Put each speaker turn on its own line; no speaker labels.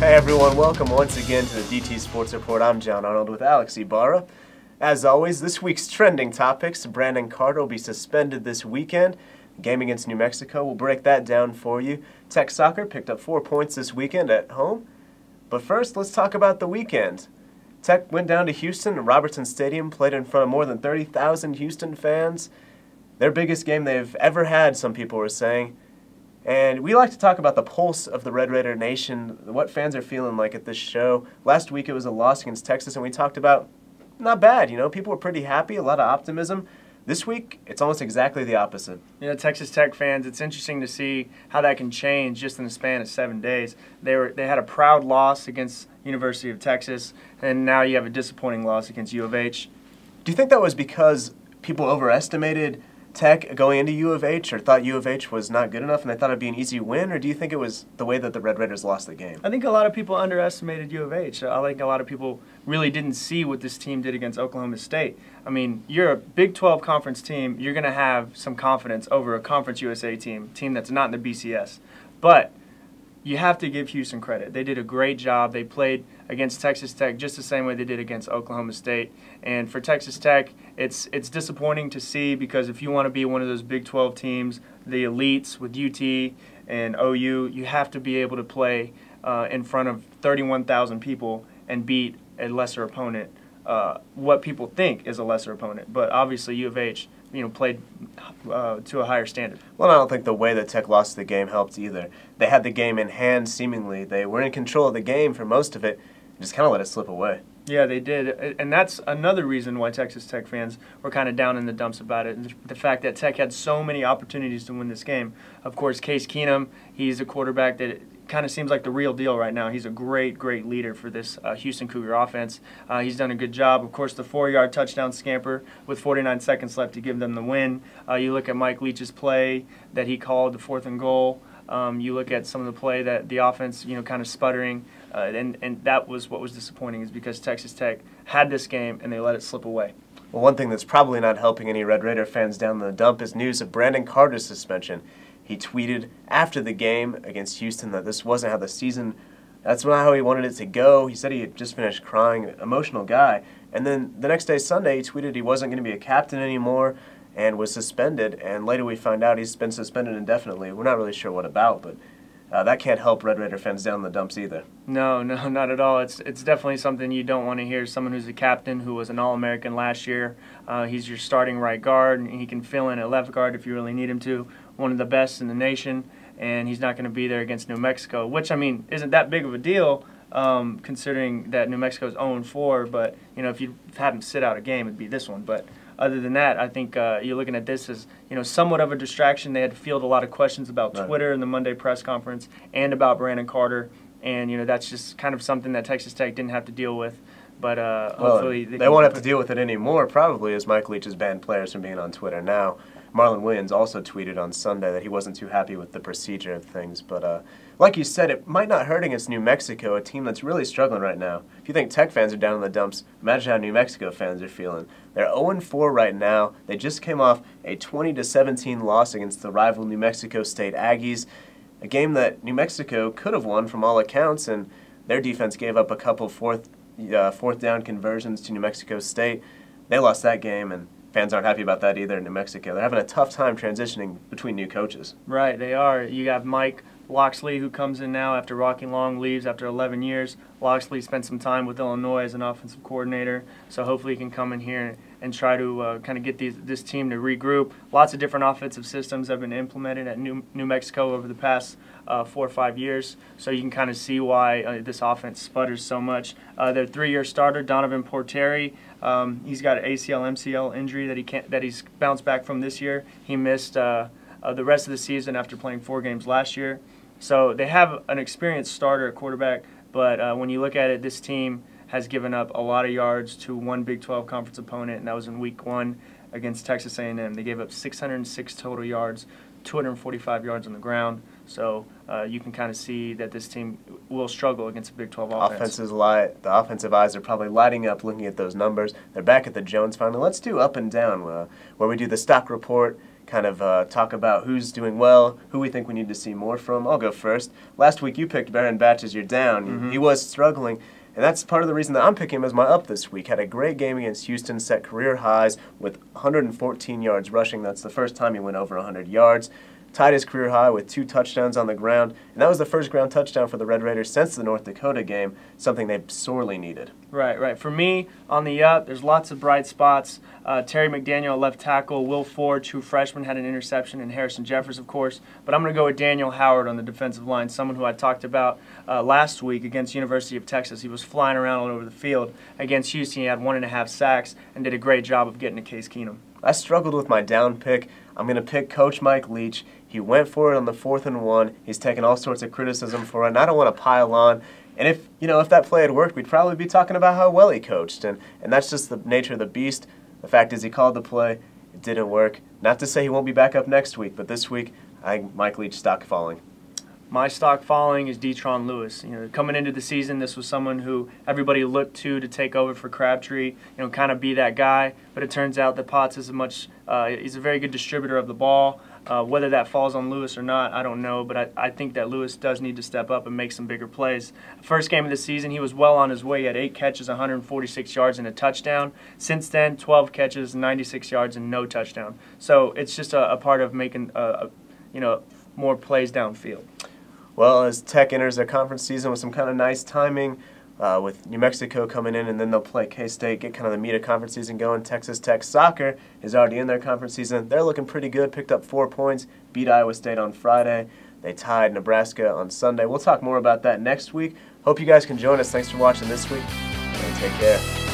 Hey everyone, welcome once again to the DT Sports Report. I'm John Arnold with Alex Ybarra. As always, this week's trending topics: Brandon Carter will be suspended this weekend. The game against New Mexico, we'll break that down for you. Tech Soccer picked up 4 points this weekend at home. But first, let's talk about the weekend. Tech went down to Houston at Robertson Stadium, played in front of more than 30,000 Houston fans. Their biggest game they've ever had, some people were saying. And we like to talk about the pulse of the Red Raider Nation, what fans are feeling like at this show. Last week it was a loss against Texas, and we talked about not bad, people were pretty happy, a lot of optimism. This week, it's almost exactly the opposite.
Texas Tech fans, it's interesting to see how that can change just in the span of 7 days. They had a proud loss against University of Texas, and now you have a disappointing loss against U of H.
Do you think that was because people overestimated Tech going into U of H, or thought U of H was not good enough and they thought it'd be an easy win, or do you think it was the way that the Red Raiders lost the game?
I think a lot of people underestimated U of H. I think a lot of people really didn't see what this team did against Oklahoma State. I mean, you're a Big 12 conference team, you're going to have some confidence over a Conference USA team that's not in the BCS. But you have to give Houston credit. They did a great job. They played against Texas Tech just the same way they did against Oklahoma State. And for Texas Tech, it's disappointing to see, because if you want to be one of those Big 12 teams, the elites with UT and OU, you have to be able to play in front of 31,000 people and beat a lesser opponent, what people think is a lesser opponent. But obviously U of H played to a higher standard.
Well, I don't think the way that Tech lost the game helped either. They had the game in hand, seemingly. They were in control of the game for most of it, and just kind of let it slip away.
Yeah, they did. And that's another reason why Texas Tech fans were kind of down in the dumps about it. The fact that Tech had so many opportunities to win this game. Of course, Case Keenum, he's a quarterback that kind of seems like the real deal right now. He's a great leader for this Houston Cougar offense. He's done a good job. Of course, the 4-yard touchdown scamper with 49 seconds left to give them the win. You look at Mike Leach's play that he called, the 4th and goal. You look at some of the play that the offense, kind of sputtering, and that was what was disappointing, is because Texas Tech had this game and they let it slip away.
Well, one thing that's probably not helping any Red Raider fans down in the dump is news of Brandon Carter's suspension. He tweeted after the game against Houston that this wasn't how the season, that's not how he wanted it to go. He said he had just finished crying, emotional guy. And then the next day, Sunday, he tweeted he wasn't going to be a captain anymore and was suspended. And later we find out he's been suspended indefinitely. We're not really sure what about, but that can't help Red Raider fans down in the dumps either.
No, not at all. It's definitely something you don't want to hear. Someone who's a captain, who was an All-American last year. He's your starting right guard, and he can fill in at left guard if you really need him to. One of the best in the nation, and he's not going to be there against New Mexico, which, I mean, isn't that big of a deal considering that New Mexico's 0-4. But, if you have him sit out a game, it'd be this one. But other than that, I think you're looking at this as, somewhat of a distraction. They had to field a lot of questions about Twitter in the Monday press conference and about Brandon Carter. And, that's just kind of something that Texas Tech didn't have to deal with. But hopefully
they won't have to deal with it anymore, probably, as Mike Leach has banned players from being on Twitter now. Marlon Williams also tweeted on Sunday that he wasn't too happy with the procedure of things. But like you said, it might not hurt against New Mexico, a team that's really struggling right now. If you think Tech fans are down in the dumps, imagine how New Mexico fans are feeling. They're 0-4 right now. They just came off a 20-17 loss against the rival New Mexico State Aggies, a game that New Mexico could have won from all accounts, and their defense gave up a couple fourth down conversions to New Mexico State. They lost that game, and fans aren't happy about that either in New Mexico. They're having a tough time transitioning between new coaches.
Right, they are. You have Mike Loxley, who comes in now after Rocky Long leaves after 11 years. Loxley spent some time with Illinois as an offensive coordinator, so hopefully he can come in here and try to kind of get this team to regroup. Lots of different offensive systems have been implemented at New Mexico over the past 4 or 5 years, so you can kind of see why this offense sputters so much. Their 3-year starter, Donovan Porteri, he's got an ACL, MCL injury that he's bounced back from this year. He missed the rest of the season after playing 4 games last year. So they have an experienced starter at quarterback, but when you look at it, this team has given up a lot of yards to one Big 12 conference opponent, and that was in Week 1 against Texas A&M. They gave up 606 total yards, 245 yards on the ground. So you can kind of see that this team will struggle against a Big 12 offense.
The offensive eyes are probably lighting up looking at those numbers. They're back at the Jones Fountain. Let's do up and down, where we do the stock report, kind of talk about who's doing well, who we think we need to see more from. I'll go first. Last week you picked Baron Batch as your down. He was struggling, and that's part of the reason that I'm picking him as my up this week. Had a great game against Houston, set career highs with 114 yards rushing. That's the first time he went over 100 yards. Tied his career high with 2 touchdowns on the ground, and that was the first ground touchdown for the Red Raiders since the North Dakota game, something they sorely needed.
Right. For me, on the up, there's lots of bright spots. Terry McDaniel, left tackle. Will Ford, true freshman, had an interception, and Harrison Jeffers, of course. But I'm going to go with Daniel Howard on the defensive line, someone who I talked about last week against University of Texas. He was flying around all over the field. Against Houston, he had 1.5 sacks and did a great job of getting to Case Keenum.
I struggled with my down pick. I'm going to pick Coach Mike Leach. He went for it on the 4th and 1. He's taken all sorts of criticism for it, and I don't want to pile on. And if that play had worked, we'd probably be talking about how well he coached. And that's just the nature of the beast. The fact is he called the play. It didn't work. Not to say he won't be back up next week, but this week, I think Mike Leach stock falling.
My stock falling is Detron Lewis. Coming into the season, this was someone who everybody looked to take over for Crabtree, kind of be that guy. But it turns out that Potts is he's a very good distributor of the ball. Whether that falls on Lewis or not, I don't know. But I think that Lewis does need to step up and make some bigger plays. First game of the season, he was well on his way. He had 8 catches, 146 yards, and a touchdown. Since then, 12 catches, 96 yards, and no touchdown. So it's just a part of making more plays downfield.
Well, as Tech enters their conference season with some kind of nice timing, with New Mexico coming in, and then they'll play K-State, get kind of the meat of conference season going. Texas Tech soccer is already in their conference season. They're looking pretty good, picked up 4 points, beat Iowa State on Friday. They tied Nebraska on Sunday. We'll talk more about that next week. Hope you guys can join us. Thanks for watching this week, and take care.